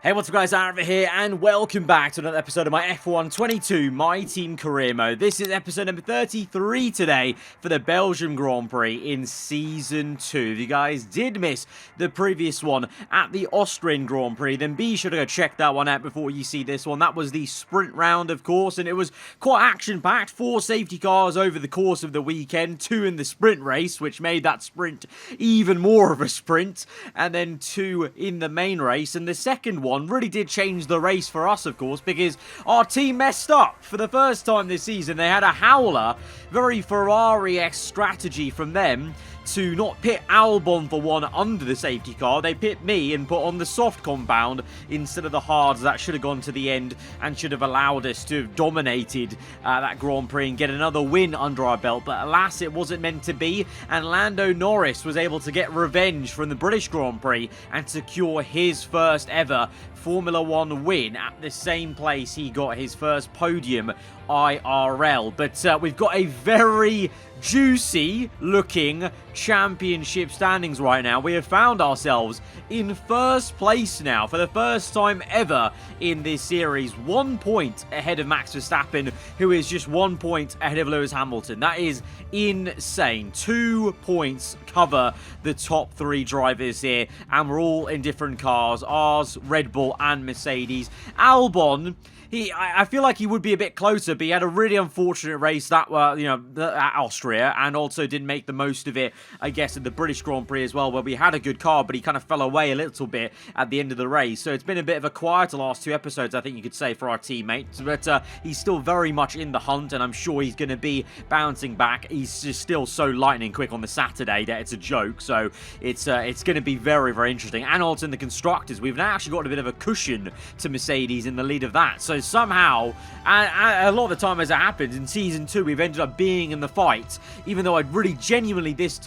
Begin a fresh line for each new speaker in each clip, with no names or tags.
Hey, what's up guys, aarava here, and welcome back to another episode of my F1 22 My Team Career Mode. This is episode number 33 today for the Belgian Grand Prix in Season 2. If you guys did miss the previous one at the Austrian Grand Prix, then be sure to go check that one out before you see this one. That was the sprint round, of course, and it was quite action-packed. 4 safety cars over the course of the weekend, 2 in the sprint race, which made that sprint even more of a sprint, and then 2 in the main race, and the second one really did change the race for us, of course, because our team messed up for the first time this season. They had a howler, very Ferrari-esque strategy from them to not pit Albon for one under the safety car. They pit me and put on the soft compound instead of the hards. That should have gone to the end and should have allowed us to have dominated that Grand Prix and get another win under our belt. But alas, it wasn't meant to be, and Lando Norris was able to get revenge from the British Grand Prix and secure his first ever Formula 1 win at the same place he got his first podium IRL. But we've got a very juicy looking championship standings right now. We have found ourselves in first place now for the first time ever in this series, 1 point ahead of Max Verstappen, who is just 1 point ahead of Lewis Hamilton. That is insane. 2 points cover the top 3 drivers here, and we're all in different cars, ours, Red Bull and Mercedes. Albon, I feel like he would be a bit closer, but he had a really unfortunate race that, at Austria, and also didn't make the most of it, I guess, at the British Grand Prix as well, where we had a good car, but he kind of fell away a little bit at the end of the race. So it's been a bit of a quieter last 2 episodes, I think you could say, for our teammates, but he's still very much in the hunt, and I'm sure he's going to be bouncing back. He's just still so lightning quick on the Saturday that it's a joke, so it's going to be very, very interesting. And also in the constructors, we've now actually got a bit of a cushion to Mercedes in the lead of that. So somehow, and a lot of the time as it happens, in Season 2, we've ended up being in the fight, even though I'd really genuinely this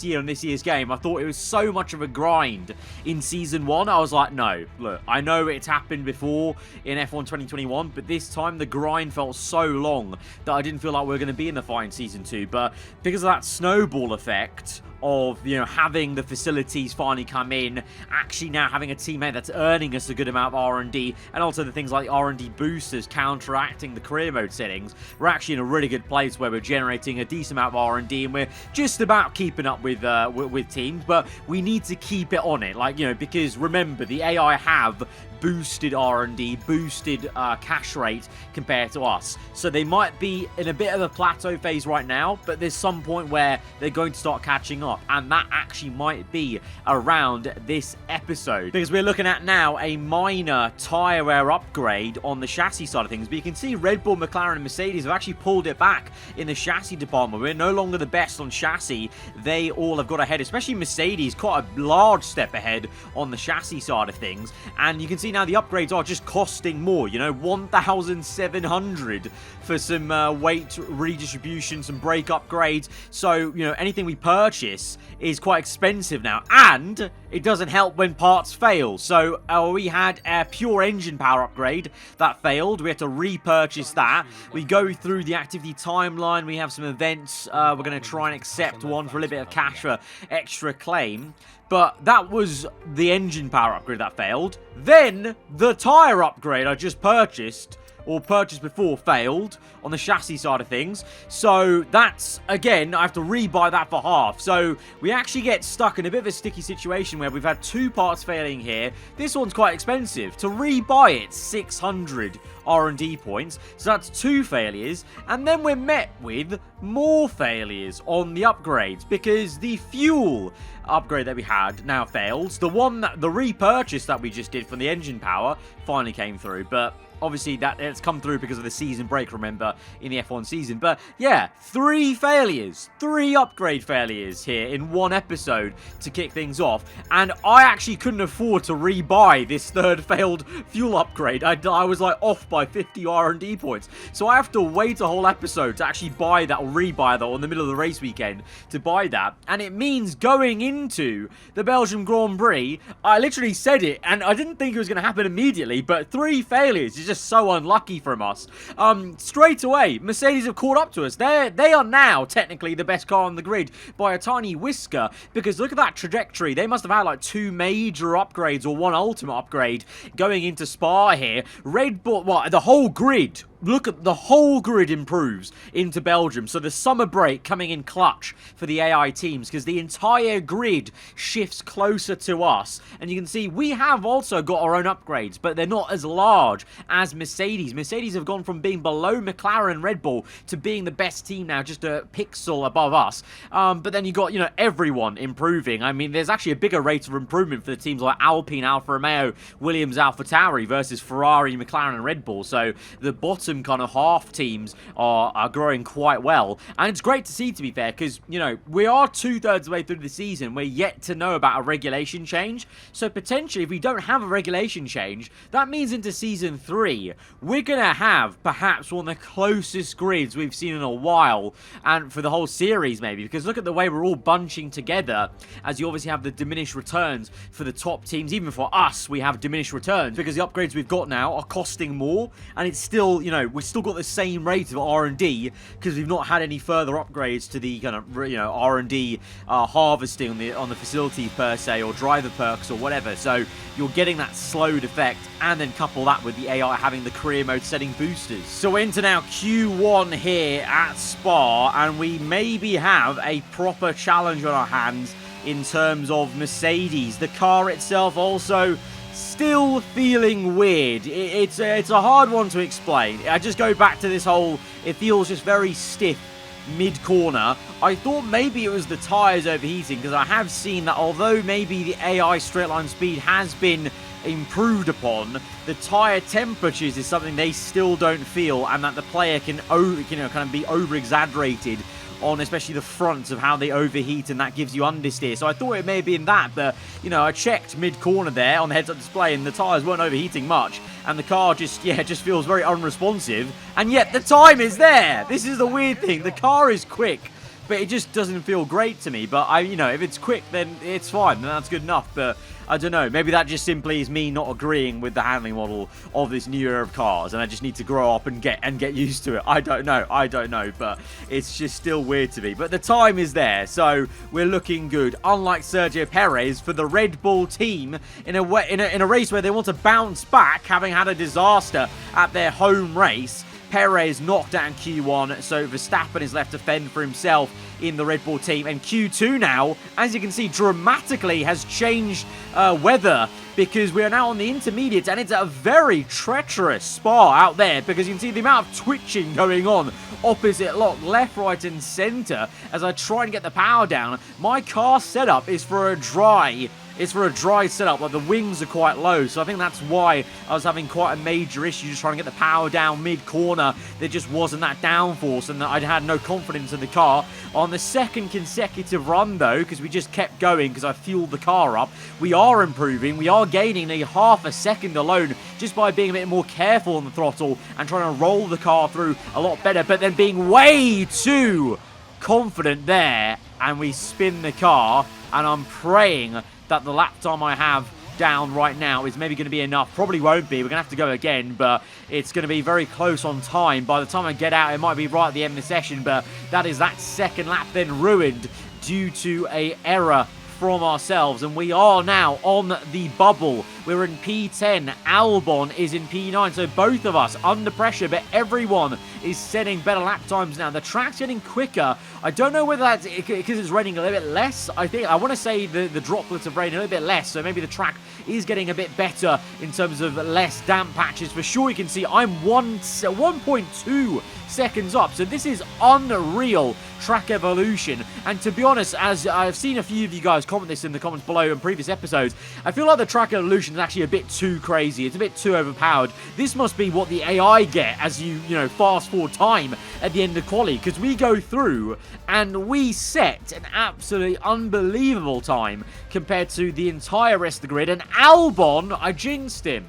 year on this year's game, I thought it was so much of a grind in Season 1. I was like, no, look, I know it's happened before in F1 2021, but this time the grind felt so long that I didn't feel like we were going to be in the fight in Season 2, but because of that snowball effect of, having the facilities finally come in, actually now having a teammate that's earning us a good amount of R&D, and also the things like the R&D boosters counteracting the career mode settings, we're actually in a really good place where we're generating a decent amount of R&D, and we're just about keeping up with teams, but we need to keep it on it, because remember, the AI have boosted R&D, boosted cash rate compared to us. So they might be in a bit of a plateau phase right now, but there's some point where they're going to start catching up, and that actually might be around this episode, because we're looking at now a minor tyre wear upgrade on the chassis side of things. But you can see Red Bull, McLaren and Mercedes have actually pulled it back in the chassis department. We're no longer the best on chassis. They all have got ahead, especially Mercedes, quite a large step ahead on the chassis side of things. And you can see now the upgrades are just costing more, 1,700 for some weight redistribution, some brake upgrades. So, anything we purchase is quite expensive now, and it doesn't help when parts fail. So we had a pure engine power upgrade that failed. We had to repurchase that. We go through the activity timeline. We have some events. We're going to try and accept one for a little bit of cash for extra claim. But that was the engine power upgrade that failed. Then the tyre upgrade I just purchased, or purchased before, failed on the chassis side of things. So that's, again, I have to rebuy that for half. So we actually get stuck in a bit of a sticky situation where we've had 2 parts failing here. This one's quite expensive. To rebuy it, 600 R&D points. So that's 2 failures. And then we're met with more failures on the upgrades, because the fuel upgrade that we had now failed. The repurchase that we just did from the engine power finally came through, but obviously it's come through because of the season break, remember, in the F1 season. But yeah, 3 failures, 3 upgrade failures here in one episode to kick things off, and I actually couldn't afford to rebuy this 3rd failed fuel upgrade. I was like off by 50 R&D points, so I have to wait a whole episode to actually buy that, or rebuy that in the middle of the race weekend to buy that. And it means going into the Belgian Grand Prix, I literally said it, and I didn't think it was going to happen immediately, but 3 failures is just so unlucky from us. Straight away, Mercedes have caught up to us. They are now technically the best car on the grid by a tiny whisker, because look at that trajectory. They must have had like 2 major upgrades or 1 ultimate upgrade going into Spa here. Red Bull, well, the whole grid. Look at the whole grid improves into Belgium. So the summer break coming in clutch for the AI teams, because the entire grid shifts closer to us. And you can see we have also got our own upgrades, but they're not as large as Mercedes. Mercedes have gone from being below McLaren and Red Bull to being the best team now, just a pixel above us. But then you got, you know, everyone improving. I mean, there's actually a bigger rate of improvement for the teams like Alpine, Alfa Romeo, Williams, AlphaTauri versus Ferrari, McLaren and Red Bull. So the bottom kind of half teams are growing quite well, and it's great to see, to be fair, because, you know, we are 2/3 of the way through the season. We're yet to know about a regulation change, so potentially if we don't have a regulation change, that means into season 3 we're gonna have perhaps one of the closest grids we've seen in a while, and for the whole series maybe, because look at the way we're all bunching together, as you obviously have the diminished returns for the top teams. Even for us, we have diminished returns because the upgrades we've got now are costing more, and it's still, you know, we've still got the same rate of R&D because we've not had any further upgrades to the kind of, you know, R&D harvesting on the facilities per se, or driver perks or whatever. So you're getting that slowed effect, and then couple that with the AI having the career mode setting boosters. So we're into now Q1 here at Spa, and we maybe have a proper challenge on our hands in terms of Mercedes. The car itself also still feeling weird. It's a hard one to explain. I just go back to this whole, it feels just very stiff mid-corner. I thought maybe it was the tyres overheating, because I have seen that although maybe the AI straight line speed has been improved upon, the tyre temperatures is something they still don't feel, and that the player can, you know, kind of be over-exaggerated on especially the front of how they overheat, and that gives you understeer. So I thought it may have been that, but, you know, I checked mid-corner there on the heads-up display, and the tyres weren't overheating much, and the car just feels very unresponsive, and yet the time is there. This is the weird thing. The car is quick, but it just doesn't feel great to me. But you know, if it's quick, then it's fine, then that's good enough. But I don't know, maybe that just simply is me not agreeing with the handling model of this new era of cars, and I just need to grow up and get used to it. I don't know, but it's just still weird to me. But the time is there, so we're looking good. Unlike Sergio Perez, for the Red Bull team, in a race where they want to bounce back, having had a disaster at their home race, Perez knocked out in Q1, so Verstappen is left to fend for himself in the Red Bull team. And Q2 now, as you can see, dramatically has changed weather, because we are now on the intermediates, and it's a very treacherous Spa out there, because you can see the amount of twitching going on opposite lock, left, right and centre as I try and get the power down. My car setup is for a dry setup, like the wings are quite low, so I think that's why I was having quite a major issue just trying to get the power down mid-corner. There just wasn't that downforce, and I had no confidence in the car. On the second consecutive run, though, because we just kept going because I fueled the car up, we are improving. We are gaining a half a second alone just by being a bit more careful on the throttle and trying to roll the car through a lot better, but then being way too confident there, and we spin the car, and I'm praying that the lap time I have down right now is maybe going to be enough. Probably won't be. We're going to have to go again, but it's going to be very close on time. By the time I get out, it might be right at the end of the session, but that is that second lap then ruined due to an error from ourselves, and we are now on the bubble. We're in P10, Albon is in P9, so both of us under pressure, but everyone is setting better lap times now. The track's getting quicker. I don't know whether that's because it's raining a little bit less. I want to say the droplets of rain a little bit less, so maybe the track is getting a bit better in terms of less damp patches. For sure, you can see I'm 1.2 seconds up, so this is unreal track evolution. And to be honest, as I've seen a few of you guys comment this in the comments below in previous episodes, I feel like the track evolution is actually a bit too crazy. It's a bit too overpowered. This must be what the AI get as you fast forward time at the end of quali, because we go through and we set an absolutely unbelievable time compared to the entire rest of the grid. And Albon, I jinxed him.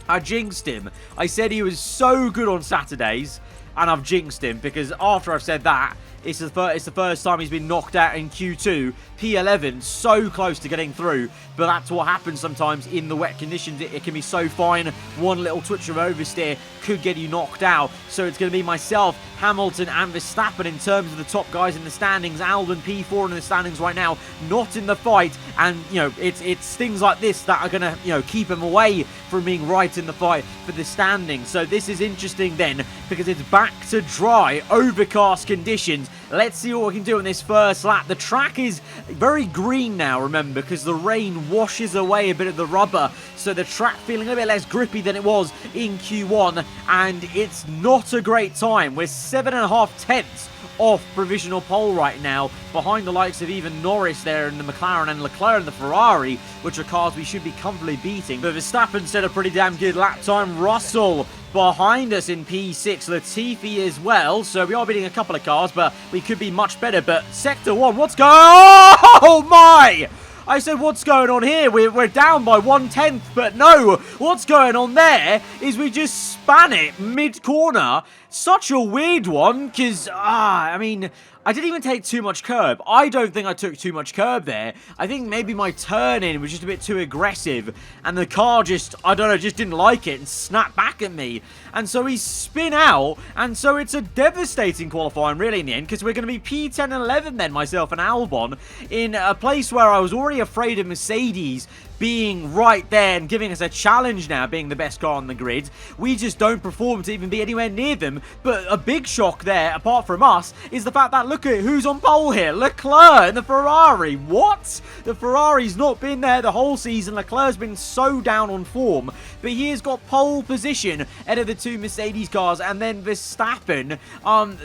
I said he was so good on Saturdays, and I've jinxed him, because after I've said that, it's the first time he's been knocked out in Q2. P11, so close to getting through, but that's what happens sometimes in the wet conditions. It can be so fine. One little twitch of oversteer could get you knocked out. So it's going to be myself, Hamilton, and Verstappen in terms of the top guys in the standings. Albon P4 in the standings right now, not in the fight. And, you know, it's things like this that are going to, you know, keep him away from being right in the fight for the standings. So this is interesting then, because it's back to dry, overcast conditions. Let's see what we can do in this first lap. The track is very green now, remember, because the rain washes away a bit of the rubber. So the track feeling a bit less grippy than it was in Q1. And it's not a great time. We're 7.5 tenths off provisional pole right now, behind the likes of even Norris there in the McLaren and Leclerc in the Ferrari, which are cars we should be comfortably beating. But Verstappen set a pretty damn good lap time. Russell behind us in P6, Latifi as well, so we are beating a couple of cars, but we could be much better. But Sector 1, what's going on? Oh my! I said, what's going on here? We're down by 1/10, but no, what's going on there is we just span it mid-corner. Such a weird one, because, I mean, I didn't even take too much curb. I don't think I took too much curb there. I think maybe my turn-in was just a bit too aggressive, and the car just, I don't know, just didn't like it and snapped back at me. And so he spin out, and so it's a devastating qualifying, really, in the end, because we're going to be P10 and 11 then, myself and Albon, in a place where I was already afraid of Mercedes being right there and giving us a challenge now, being the best car on the grid. We just don't perform to even be anywhere near them. But a big shock there, apart from us, is the fact that look at who's on pole here. Leclerc in the Ferrari. What? The Ferrari's not been there the whole season. Leclerc's been so down on form, but he has got pole position ahead of the two Mercedes cars, and then Verstappen.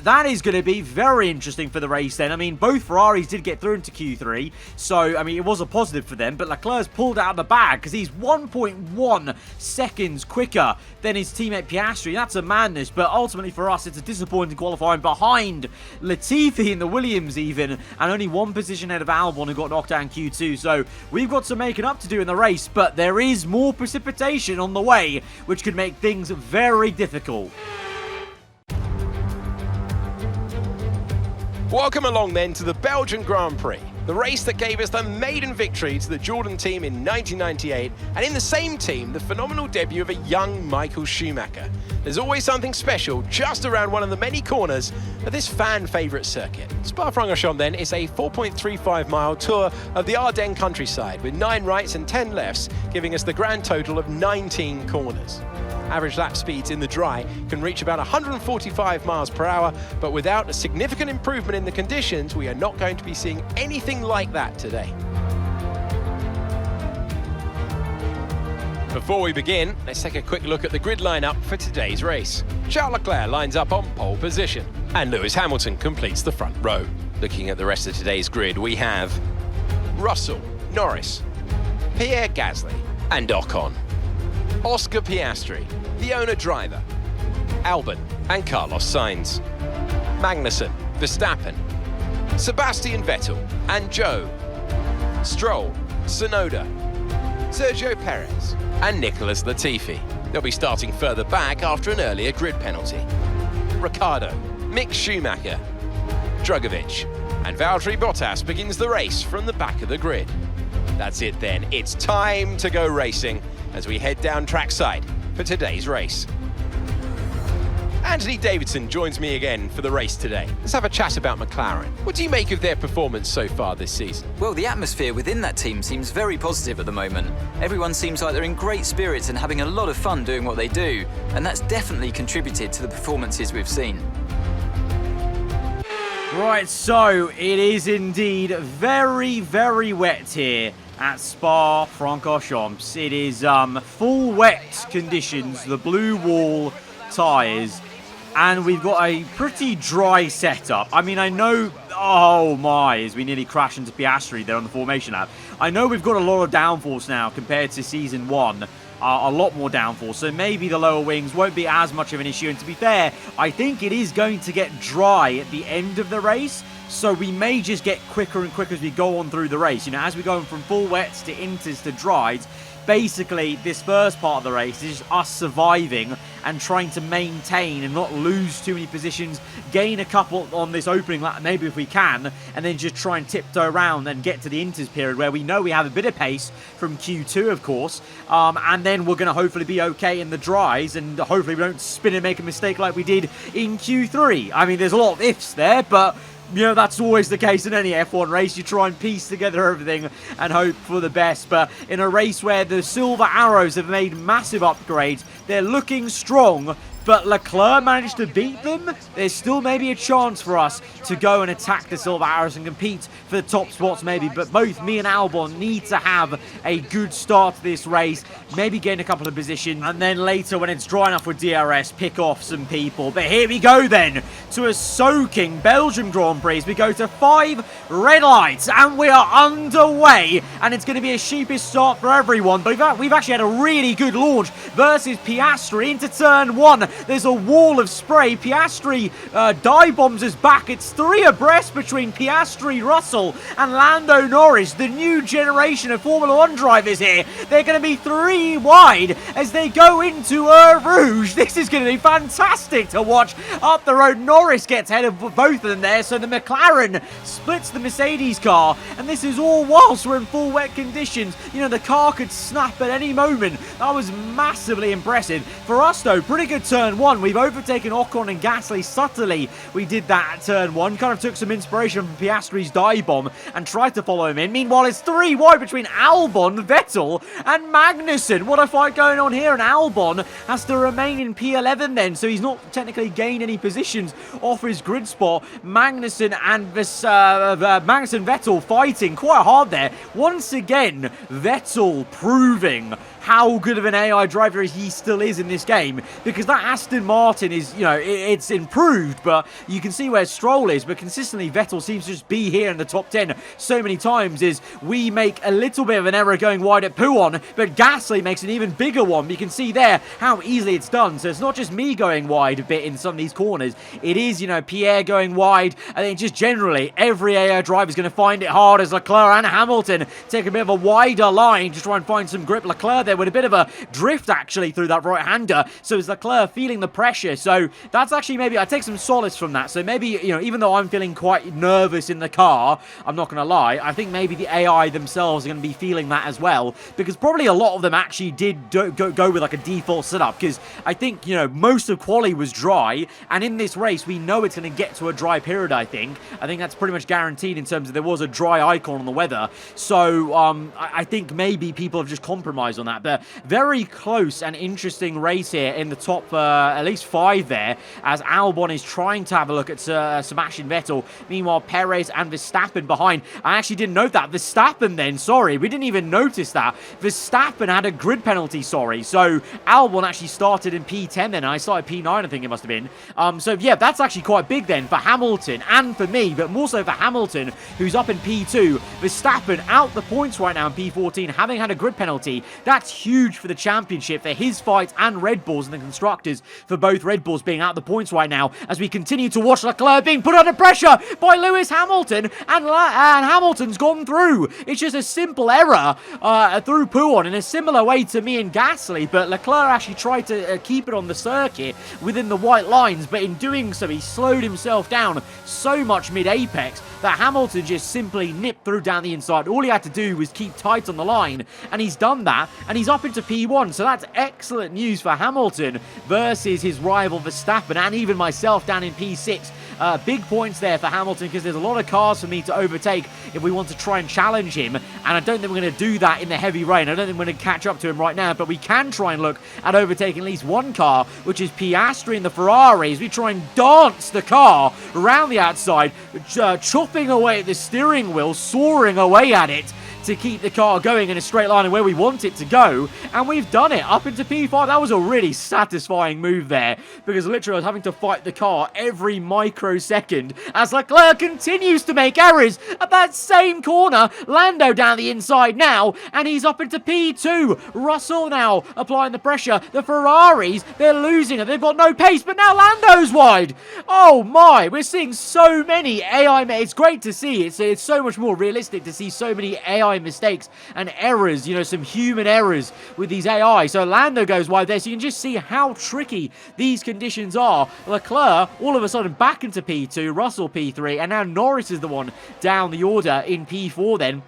That is going to be very interesting for the race then. I mean, both Ferraris did get through into Q3, so, I mean, it was a positive for them, but Leclerc's pulled out of the bag because he's 1.1 seconds quicker than his teammate Piastri. That's a madness, but ultimately for us, it's a disappointing qualifying behind Latifi in the Williams even, and only one position ahead of Albon, who got knocked out in Q2. So we've got some making up to do in the race, but there is more precipitation on the way, which could make things very difficult.
Welcome along then to the Belgian Grand Prix, the race that gave us the maiden victory to the Jordan team in 1998, and in the same team, the phenomenal debut of a young Michael Schumacher. There's always something special just around one of the many corners of this fan-favourite circuit. Spa-Francorchamps then is a 4.35-mile tour of the Ardennes countryside with 9 rights and 10 lefts, giving us the grand total of 19 corners. Average lap speeds in the dry can reach about 145 miles per hour, but without a significant improvement in the conditions, we are not going to be seeing anything like that today. Before we begin, let's take a quick look at the grid lineup for today's race. Charles Leclerc lines up on pole position, and Lewis Hamilton completes the front row. Looking at the rest of today's grid, we have Russell, Norris, Pierre Gasly, and Ocon, Oscar Piastri, the owner driver, Albon and Carlos Sainz, Magnussen, Verstappen, Sebastian Vettel and Joe, Stroll, Tsunoda, Sergio Perez and Nicholas Latifi. They'll be starting further back after an earlier grid penalty. Ricciardo, Mick Schumacher, Drugovich and Valtteri Bottas begins the race from the back of the grid. That's it then, it's time to go racing as we head down trackside for today's race. Anthony Davidson joins me again for the race today. Let's have a chat about McLaren. What do you make of their performance so far this season?
Well, the atmosphere within that team seems very positive at the moment. Everyone seems like they're in great spirits and having a lot of fun doing what they do, and that's definitely contributed to the performances we've seen.
Right, so it is indeed very, very wet here at Spa-Francorchamps. It is full wet conditions, the blue wall tyres, and we've got a pretty dry setup. I mean, I know, oh my, as we nearly crashed into Piastri there on the formation lap. I know we've got a lot of downforce now compared to Season 1. A lot more downforce, so maybe the lower wings won't be as much of an issue. And to be fair, I think it is going to get dry at the end of the race, so we may just get quicker and quicker as we go on through the race. You know, as we go from full wets to inters to dries, basically this first part of the race is just us surviving and trying to maintain and not lose too many positions, gain a couple on this opening lap, maybe if we can, and then just try and tiptoe around and get to the INTERS period where we know we have a bit of pace from Q2, of course, and then we're going to hopefully be okay in the dries, and hopefully we don't spin and make a mistake like we did in Q3. I mean, there's a lot of ifs there, but you know, that's always the case in any F1 race. You try and piece together everything and hope for the best. But in a race where the Silver Arrows have made massive upgrades, they're looking strong, but Leclerc managed to beat them. There's still maybe a chance for us to go and attack the Silver Arrows and compete for the top spots maybe. But both me and Albon need to have a good start to this race, maybe gain a couple of positions, and then later when it's dry enough with DRS, pick off some people. But here we go then to a soaking Belgian Grand Prix. We go to 5 red lights and we are underway, and it's going to be a sheepish start for everyone. But we've actually had a really good launch versus Piastri into turn 1. There's a wall of spray. Piastri dive bombs us back. It's 3 abreast between Piastri, Russell, and Lando Norris. The new generation of Formula 1 drivers here. They're going to be 3 wide as they go into Rouge. This is going to be fantastic to watch. Up the road, Norris gets ahead of both of them there, so the McLaren splits the Mercedes car, and this is all whilst we're in full wet conditions. You know, the car could snap at any moment. That was massively impressive. For us, though, pretty good turn 1. We've overtaken Ocon and Gasly subtly. We did that at turn 1. Kind of took some inspiration from Piastri's dive bomb and tried to follow him in. Meanwhile, it's 3 wide between Albon, Vettel, and Magnussen. What a fight going on here, and Albon has to remain in P11 then, so he's not technically gained any positions off his grid spot. Magnussen and Vettel fighting quite hard there. Once again, Vettel proving how good of an AI driver he still is in this game, because that Aston Martin is, you know, it's improved, but you can see where Stroll is, but consistently Vettel seems to just be here in the top 10 so many times. Is we make a little bit of an error going wide at Pouon, but Gasly makes an even bigger one. You can see there how easily it's done. So it's not just me going wide a bit in some of these corners, it is, you know, Pierre going wide. I think just generally every AI driver is going to find it hard as Leclerc and Hamilton take a bit of a wider line to try and find some grip. Leclerc there with a bit of a drift actually through that right-hander, so it's Leclerc feeling the pressure. So that's actually, maybe I take some solace from that. So maybe, you know, even though I'm feeling quite nervous in the car, I'm not going to lie, I think maybe the AI themselves are going to be feeling that as well, because probably a lot of them actually did go with like a default setup, because I think, you know, most of quali was dry, and in this race we know it's going to get to a dry period. I think that's pretty much guaranteed in terms of there was a dry icon on the weather. So I think maybe people have just compromised on that. But very close and interesting race here in the top at least 5 there, as Albon is trying to have a look at Sebastian Vettel. Meanwhile, Perez and Verstappen behind. I actually didn't note that. Verstappen then, sorry, we didn't even notice that. Verstappen had a grid penalty, sorry. So Albon actually started in P10 then, and I started P9, I think it must have been. So yeah, that's actually quite big then for Hamilton and for me, but more so for Hamilton, who's up in P2. Verstappen out the points right now in P14, having had a grid penalty. That's huge for the championship, for his fight and Red Bulls and the constructors, for both Red Bulls being out the points right now, as we continue to watch Leclerc being put under pressure by Lewis Hamilton, and Hamilton's gone through. It's just a simple error through Pouon in a similar way to me and Gasly, but Leclerc actually tried to keep it on the circuit within the white lines, but in doing so he slowed himself down so much mid-apex that Hamilton just simply nipped through down the inside. All he had to do was keep tight on the line, and he's done that, and he's up into P1, so that's excellent news for Hamilton versus his rival Verstappen, and even myself down in P6. Big points there for Hamilton, because there's a lot of cars for me to overtake if we want to try and challenge him, and I don't think we're going to do that in the heavy rain. I don't think we're going to catch up to him right now, but we can try and look at overtaking at least one car, which is Piastri and the Ferraris. We try and dance the car around the outside, chopping away at the steering wheel, soaring away at it to keep the car going in a straight line and where we want it to go, and we've done it up into P5. That was a really satisfying move there, because literally I was having to fight the car every microsecond as Leclerc continues to make errors at that same corner. Lando down the inside now, and he's up into P2. Russell now applying the pressure. The Ferraris, they're losing it. They've got no pace, but now Lando's wide. Oh my, we're seeing so many AI. It's great to see. It's so much more realistic to see so many AI AI mistakes and errors, you know, some human errors with these AI. So Lando goes wide there, so you can just see how tricky these conditions are. Leclerc, all of a sudden, back into P2, Russell P3, and now Norris is the one down the order in P4 then.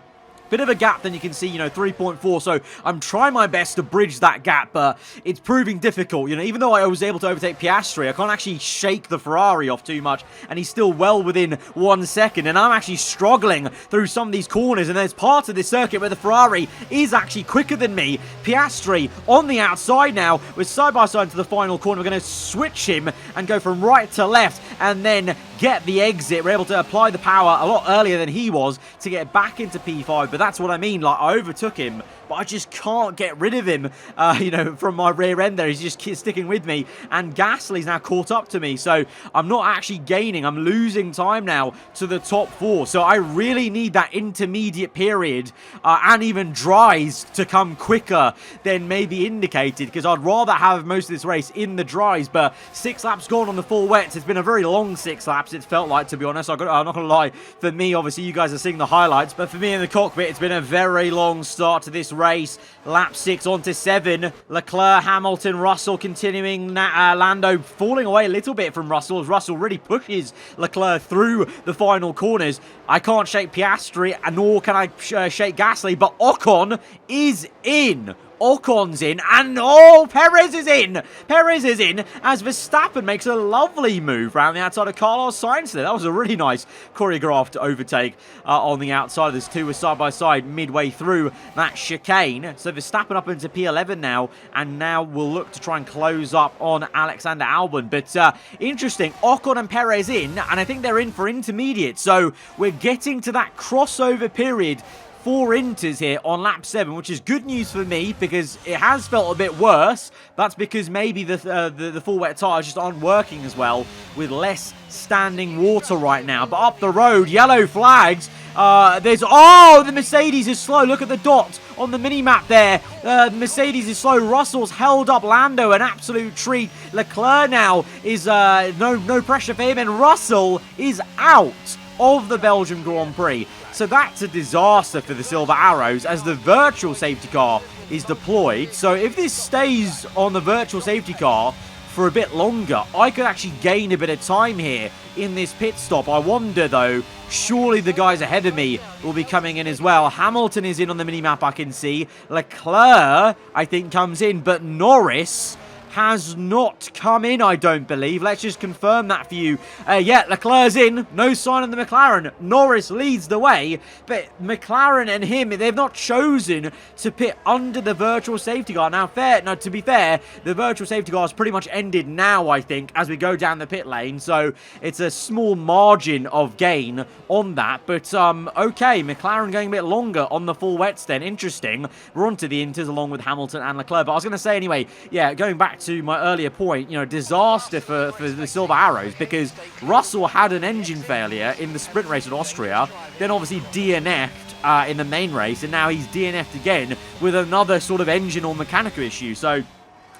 Bit of a gap then you can see, you know, 3.4, so I'm trying my best to bridge that gap, but it's proving difficult, you know, even though I was able to overtake Piastri, I can't actually shake the Ferrari off too much, and he's still well within 1 second, and I'm actually struggling through some of these corners, and there's parts of this circuit where the Ferrari is actually quicker than me. Piastri on the outside now, we're side by side to the final corner. We're going to switch him and go from right to left, and then get the exit. We're able to apply the power a lot earlier than he was to get back into P5, but that's what I mean. Like, I overtook him, but I just can't get rid of him, you know, from my rear end there. He's just sticking with me, and Gasly's now caught up to me, so I'm not actually gaining. I'm losing time now to the top 4, so I really need that intermediate period and even dries to come quicker than maybe indicated, because I'd rather have most of this race in the dries, but 6 laps gone on the full wets. It's been a very long 6 laps, it's felt like, to be honest. I'm not going to lie. For me, obviously, you guys are seeing the highlights, but for me in the cockpit, it's been a very long start to this race. Lap 6 on to 7. Leclerc, Hamilton, Russell continuing. Lando falling away a little bit from Russell as Russell really pushes Leclerc through the final corners. I can't shake Piastri, nor can I shake Gasly, but Ocon is in. Ocon's in, and oh, Perez is in! Perez is in as Verstappen makes a lovely move around the outside of Carlos Sainz there. That was a really nice choreographed overtake on the outside. These two were side by side midway through that chicane. So Verstappen up into P11 now, and now we'll look to try and close up on Alexander Albon. But interesting, Ocon and Perez in, and I think they're in for intermediate. So we're getting to that crossover period 4 Inters here on lap 7, which is good news for me because it has felt a bit worse. That's because maybe the full wet tyres just aren't working as well with less standing water right now. But up the road, yellow flags. The Mercedes is slow. Look at the dot on the mini-map there. Mercedes is slow. Russell's held up Lando, an absolute treat. Leclerc now is no pressure for him, and Russell is out of the Belgian Grand Prix. So that's a disaster for the Silver Arrows as the virtual safety car is deployed. So if this stays on the virtual safety car for a bit longer, I could actually gain a bit of time here in this pit stop. I wonder though, surely the guys ahead of me will be coming in as well. Hamilton is in on the mini-map, I can see. Leclerc, I think, comes in, but Norris has not come in, I don't believe. Let's just confirm that for you. Yeah, Leclerc's in. No sign of the McLaren. Norris leads the way, but McLaren and him, they've not chosen to pit under the virtual safety car. Now, to be fair, the virtual safety car has pretty much ended now, I think, as we go down the pit lane. So it's a small margin of gain on that. But, okay, McLaren going a bit longer on the full wets then. Interesting. We're on to the Inters along with Hamilton and Leclerc. But I was going to say anyway, yeah, going back to my earlier point, you know, disaster for the Silver Arrows because Russell had an engine failure in the sprint race at Austria, then obviously DNF'd in the main race, and now he's DNF'd again with another sort of engine or mechanical issue. So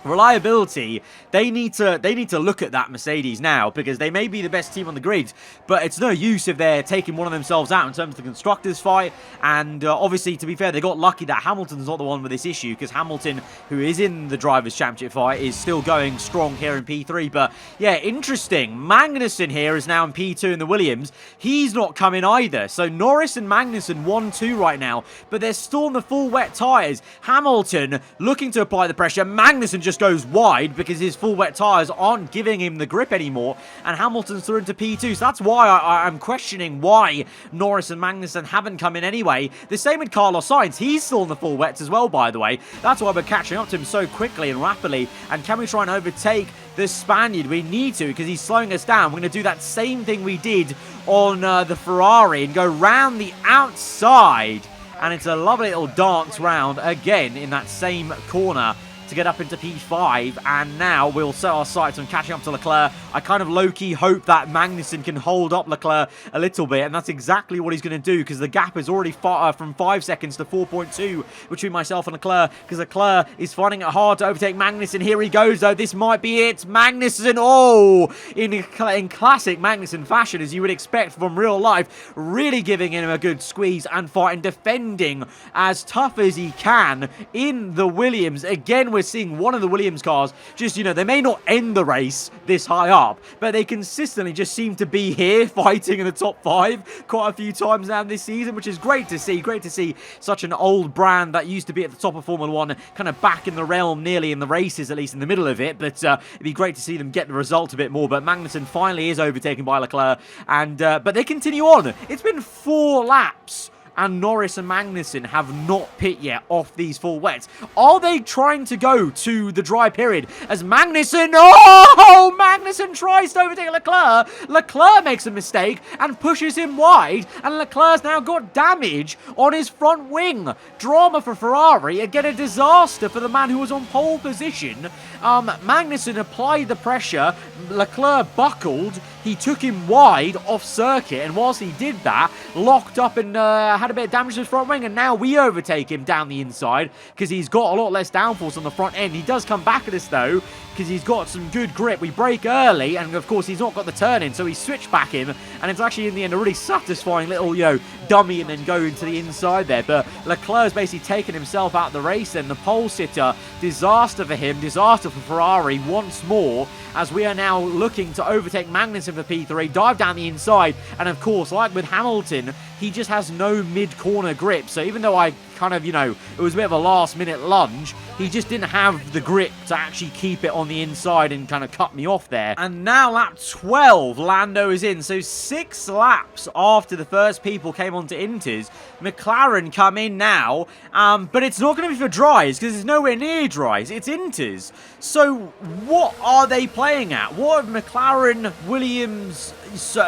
reliability, they need to look at that Mercedes now because they may be the best team on the grid, but it's no use if they're taking one of themselves out in terms of the constructors fight. And obviously, to be fair, they got lucky that Hamilton's not the one with this issue because Hamilton, who is in the Drivers' Championship fight, is still going strong here in P3. But yeah, interesting. Magnussen here is now in P2 in the Williams. He's not coming either. So Norris and Magnussen 1-2 right now, but they're still on the full wet tyres. Hamilton looking to apply the pressure. Magnussen just goes wide because his full wet tyres aren't giving him the grip anymore, and Hamilton's through into P2. So that's why I'm questioning why Norris and Magnussen haven't come in anyway. The same with Carlos Sainz. He's still in the full wets as well, by the way. That's why we're catching up to him so quickly and rapidly. And can we try and overtake the Spaniard? We need to because he's slowing us down. We're going to do that same thing we did on the Ferrari and go round the outside. And it's a lovely little dance round again in that same corner to get up into P5, and now we'll set our sights on catching up to Leclerc. I kind of low-key hope that Magnussen can hold up Leclerc a little bit, and that's exactly what he's going to do, because the gap is already from 5 seconds to 4.2 between myself and Leclerc, because Leclerc is finding it hard to overtake Magnussen. Here he goes, though. This might be it. Magnussen, oh, in classic Magnussen fashion, as you would expect from real life, really giving him a good squeeze and fight and defending as tough as he can in the Williams. Again, we're seeing one of the Williams cars just, you know, they may not end the race this high up, but they consistently just seem to be here fighting in the top 5 quite a few times now this season, which is great to see. Great to see such an old brand that used to be at the top of Formula 1 kind of back in the realm, nearly in the races, at least in the middle of it. But it'd be great to see them get the result a bit more. But Magnussen finally is overtaken by Leclerc, and but they continue on. It's been 4 laps, and Norris and Magnussen have not pit yet off these full wets. Are they trying to go to the dry period? As Magnussen, oh, Magnussen tries to overtake Leclerc. Leclerc makes a mistake and pushes him wide, and Leclerc's now got damage on his front wing. Drama for Ferrari. Again, a disaster for the man who was on pole position. Magnussen applied the pressure. Leclerc buckled. He took him wide off circuit, and whilst he did that, locked up and had a bit of damage to his front wing, and now we overtake him down the inside because he's got a lot less downforce on the front end. He does come back at us, though, because he's got some good grip. We brake early, and of course, he's not got the turn in, so he switched back him, and it's actually, in the end, a really satisfying little, you know, dummy and then go into the inside there. But Leclerc's basically taken himself out of the race, and the pole sitter, disaster for him, disaster for Ferrari once more, as we are now looking to overtake Magnussen for P3, dive down the inside, and of course, like with Hamilton, he just has no mid-corner grip. So even though I kind of, you know, it was a bit of a last-minute lunge, he just didn't have the grip to actually keep it on the inside and kind of cut me off there. And now lap 12, Lando is in. So 6 laps after the first people came onto INTERS, McLaren come in now, but it's not going to be for dries, because it's nowhere near dries. It's INTERS. So what are they playing at? What have McLaren, Williams,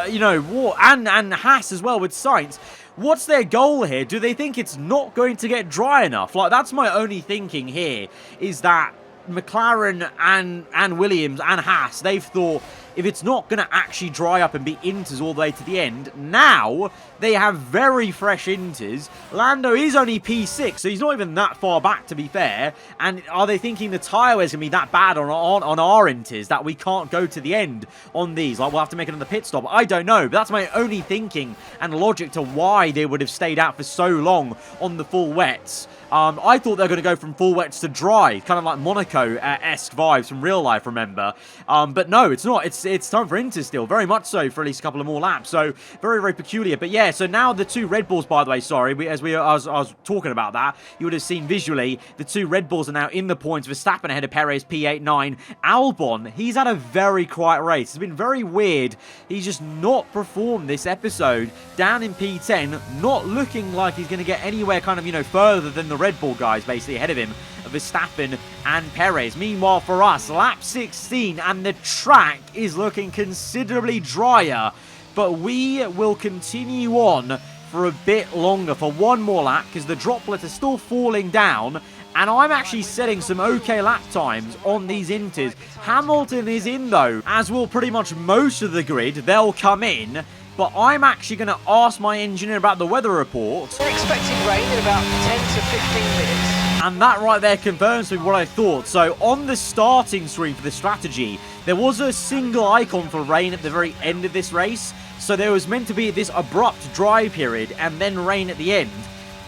you know, and Haas as well with Sainz? What's their goal here? Do they think it's not going to get dry enough? Like, that's my only thinking here, is that McLaren and Williams and Haas, they've thought, if it's not going to actually dry up and be INTERS all the way to the end, now they have very fresh INTERS. Lando is only P6, so he's not even that far back, to be fair. And are they thinking the tyre wear's going to be that bad on our INTERS that we can't go to the end on these? Like, we'll have to make another pit stop. I don't know, but that's my only thinking and logic to why they would have stayed out for so long on the full wets. I thought they were going to go from full wets to dry, kind of like Monaco-esque vibes from real life, remember? But no, it's not. It's time for INTERS still, very much so, for at least a couple of more laps. So very, very peculiar. But yeah, so now the 2 Red Bulls, by the way, sorry, I was talking about that, you would have seen visually, the 2 Red Bulls are now in the points. Verstappen ahead of Perez, P8-9. Albon, he's had a very quiet race. It's been very weird. He's just not performed this episode. Down in P10, not looking like he's going to get anywhere kind of, you know, further than the Red Bull guys basically ahead of him, Verstappen and Perez. Meanwhile, for us, lap 16, and the track is looking considerably drier, but we will continue on for a bit longer, for one more lap, because the droplets are still falling down, and I'm actually setting some okay lap times on these INTERS. Hamilton is in, though, as will pretty much most of the grid. They'll come in, but I'm actually going to ask my engineer about the weather report.
We're expecting rain in about 10 to 15 minutes.
And that right there confirms with what I thought. So on the starting screen for the strategy, there was a single icon for rain at the very end of this race. So there was meant to be this abrupt dry period and then rain at the end.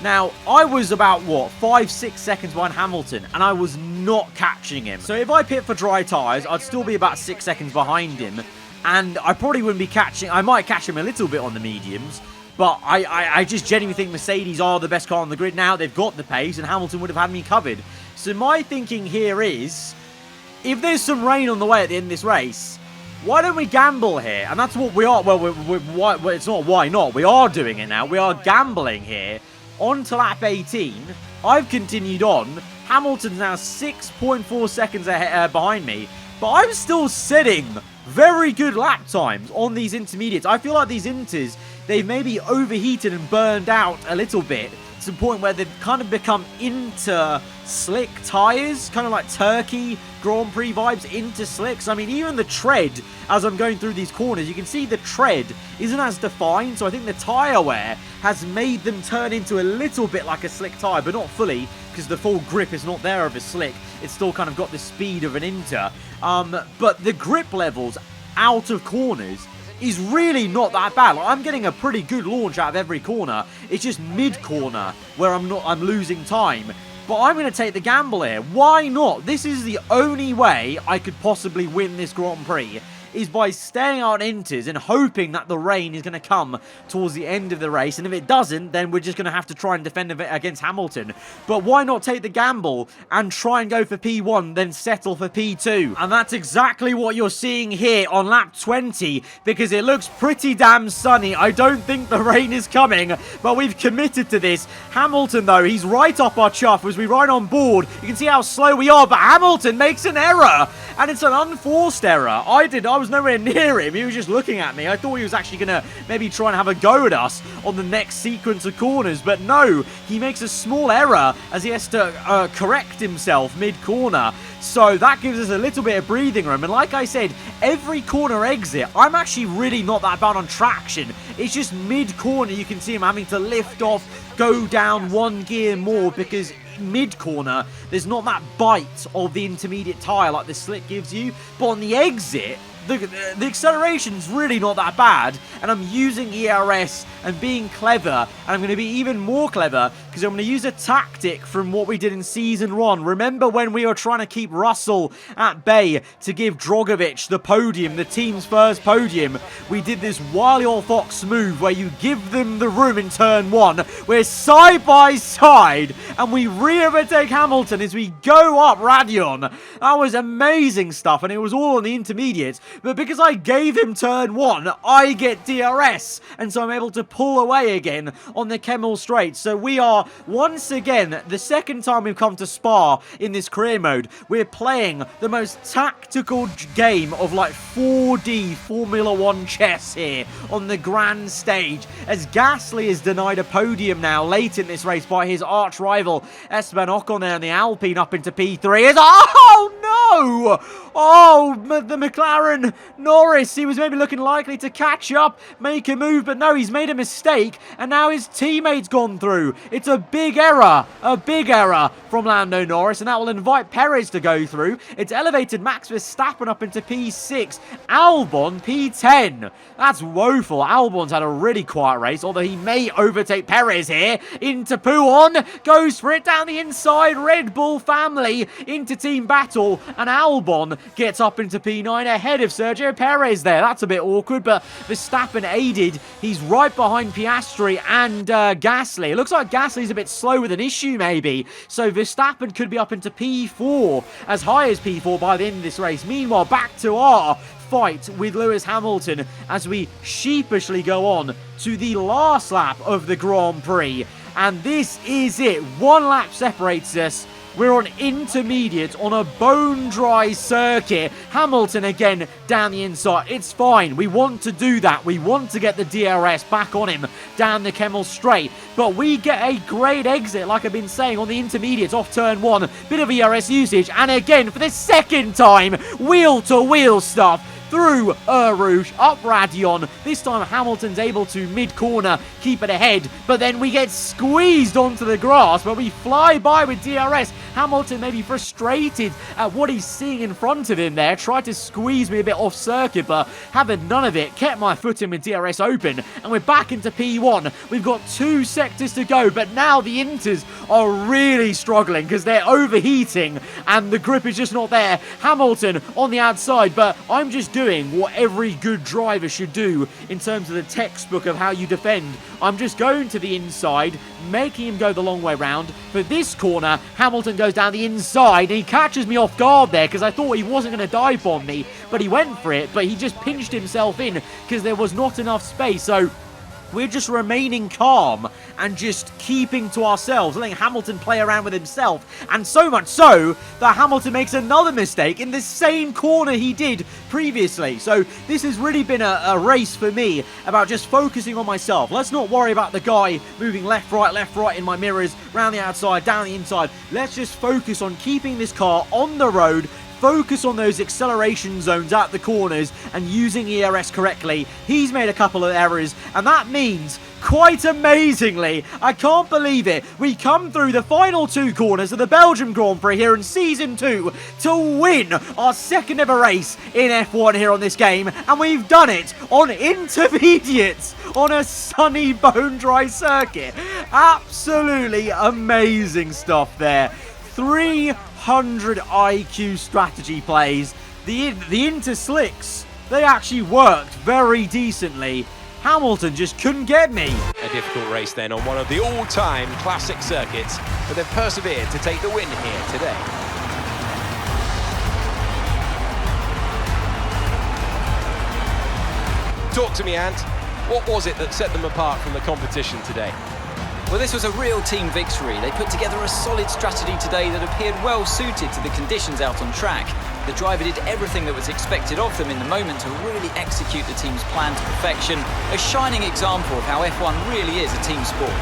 Now, I was about, what, 5-6 seconds behind Hamilton, and I was not catching him. So if I pit for dry tyres, I'd still be about 6 seconds behind him. And I probably wouldn't be catching... I might catch him a little bit on the mediums. But I just genuinely think Mercedes are the best car on the grid now. They've got the pace, and Hamilton would have had me covered. So my thinking here is, if there's some rain on the way at the end of this race, why don't we gamble here? And that's what we are... Well, it's not why not. We are doing it now. We are gambling here. On to lap 18. I've continued on. Hamilton's now 6.4 seconds ahead, behind me. But I'm still setting very good lap times on these intermediates. I feel like these INTERS, they've maybe overheated and burned out a little bit to the point where they've kind of become into slick tyres, kind of like Turkey Grand Prix vibes into slicks. I mean, even the tread, as I'm going through these corners, you can see the tread isn't as defined, so I think the tyre wear has made them turn into a little bit like a slick tyre, but not fully, because the full grip is not there of a slick. It's still kind of got the speed of an Inter. But the grip levels out of corners is really not that bad. Like, I'm getting a pretty good launch out of every corner. It's just mid-corner where I'm losing time. But I'm going to take the gamble here. Why not? This is the only way I could possibly win this Grand Prix, is by staying out Inters and hoping that the rain is going to come towards the end of the race. And if it doesn't, then we're just going to have to try and defend against Hamilton. But why not take the gamble and try and go for P1, then settle for P2? And that's exactly what you're seeing here on lap 20, because it looks pretty damn sunny. I don't think the rain is coming, but we've committed to this. Hamilton, though, he's right up our chuff as we ride on board. You can see how slow we are, but Hamilton makes an error, and it's an unforced error. I was nowhere near him. He was just looking at me. I thought he was actually going to maybe try and have a go at us on the next sequence of corners, but no, he makes a small error as he has to correct himself mid-corner. So that gives us a little bit of breathing room. And like I said, every corner exit, I'm actually really not that bad on traction. It's just mid-corner you can see him having to lift off, go down one gear more, because mid-corner, there's not that bite of the intermediate tyre like the slick gives you. But on the exit, the acceleration's really not that bad, and I'm using ERS and being clever, and I'm going to be even more clever because I'm going to use a tactic from what we did in Season 1. Remember when we were trying to keep Russell at bay to give Drogovic the podium, the team's first podium? We did this Wily or Fox move where you give them the room in turn 1. We're side by side, and we re-overtake Hamilton as we go up Radion. That was amazing stuff, and it was all on the intermediate. But because I gave him turn 1, I get DRS, and so I'm able to pull away again on the Kemmel Straight. So we are, once again, the second time we've come to Spa in this career mode, we're playing the most tactical game of like 4D Formula 1 chess here on the grand stage, as Gasly is denied a podium now late in this race by his arch rival Esteban Ocon there in the Alpine up into P3. Oh no! Oh, the McLaren Norris, he was maybe looking likely to catch up, make a move, but no, he's made a mistake, and now his teammate's gone through. It's a big error from Lando Norris, and that will invite Perez to go through. It's elevated Max Verstappen up into P6, Albon P10. That's woeful. Albon's had a really quiet race, although he may overtake Perez here. Into Pouon, goes for it down the inside, Red Bull family into team battle, and Albon gets up into P9 ahead of Sergio Perez there. That's a bit awkward, but Verstappen aided. He's right behind Piastri and Gasly. It looks like Gasly's a bit slow with an issue maybe, so Verstappen could be up into P4, as high as P4 by the end of this race. Meanwhile, back to our fight with Lewis Hamilton as we sheepishly go on to the last lap of the Grand Prix. And this is it. One lap separates us. We're on intermediate on a bone-dry circuit. Hamilton again down the inside. It's fine. We want to do that. We want to get the DRS back on him down the Kemmel Straight. But we get a great exit, like I've been saying, on the intermediate off turn 1. Bit of ERS usage. And again, for the second time, wheel-to-wheel stuff. Through Rouge, up Radion. This time Hamilton's able to mid-corner keep it ahead, but then we get squeezed onto the grass, but we fly by with DRS. Hamilton may be frustrated at what he's seeing in front of him there. Tried to squeeze me a bit off circuit, but having none of it. Kept my foot in with DRS open, and we're back into P1. We've got 2 sectors to go, but now the Inters are really struggling because they're overheating, and the grip is just not there. Hamilton on the outside, but I'm just doing what every good driver should do in terms of the textbook of how you defend. I'm just going to the inside, making him go the long way round. For this corner, Hamilton goes down the inside, and he catches me off guard there because I thought he wasn't going to dive bomb me, but he went for it, but he just pinched himself in because there was not enough space. So we're just remaining calm and just keeping to ourselves, letting Hamilton play around with himself. And so much so that Hamilton makes another mistake in the same corner he did previously. So this has really been a race for me about just focusing on myself. Let's not worry about the guy moving left, right in my mirrors, round the outside, down the inside. Let's just focus on keeping this car on the road, focus on those acceleration zones at the corners and using ERS correctly. He's made a couple of errors, and that means, quite amazingly, I can't believe it, we come through the final 2 corners of the Belgian Grand Prix here in Season 2 to win our second ever race in F1 here on this game, and we've done it on intermediates on a sunny bone-dry circuit. Absolutely amazing stuff there. 300 IQ strategy plays. The interslicks, they actually worked very decently. Hamilton just couldn't get me.
A difficult race then on one of the all-time classic circuits, but they've persevered to take the win here today. Talk to me, Ant. What was it that set them apart from the competition today?
Well, this was a real team victory. They put together a solid strategy today that appeared well suited to the conditions out on track. The driver did everything that was expected of them in the moment to really execute the team's plan to perfection. A shining example of how F1 really is a team sport.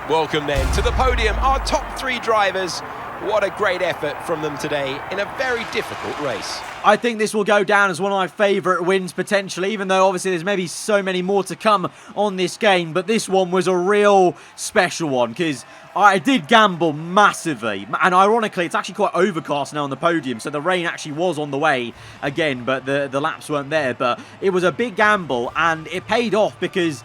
Welcome then to the podium, our top 3 drivers. What a great effort from them today in a very difficult race.
I think this will go down as one of my favourite wins potentially, even though obviously there's maybe so many more to come on this game. But this one was a real special one because I did gamble massively. And ironically, it's actually quite overcast now on the podium, so the rain actually was on the way again, but the laps weren't there. But it was a big gamble and it paid off because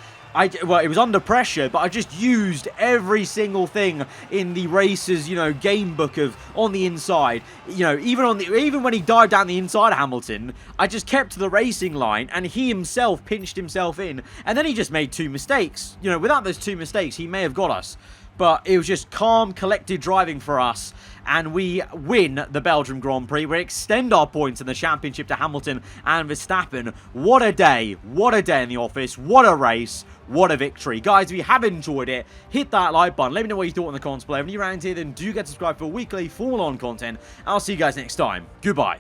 well, it was under pressure, but I just used every single thing in the race's, game book of on the inside. Even when he dived down the inside of Hamilton, I just kept to the racing line, and he himself pinched himself in, and then he just made 2 mistakes. Without those 2 mistakes, he may have got us. But it was just calm, collected driving for us. And we win the Belgian Grand Prix. We extend our points in the championship to Hamilton and Verstappen. What a day. What a day in the office. What a race. What a victory. Guys, if you have enjoyed it, hit that like button. Let me know what you thought in the comments below. If you're around here, then do get subscribed for weekly full-on content. I'll see you guys next time. Goodbye.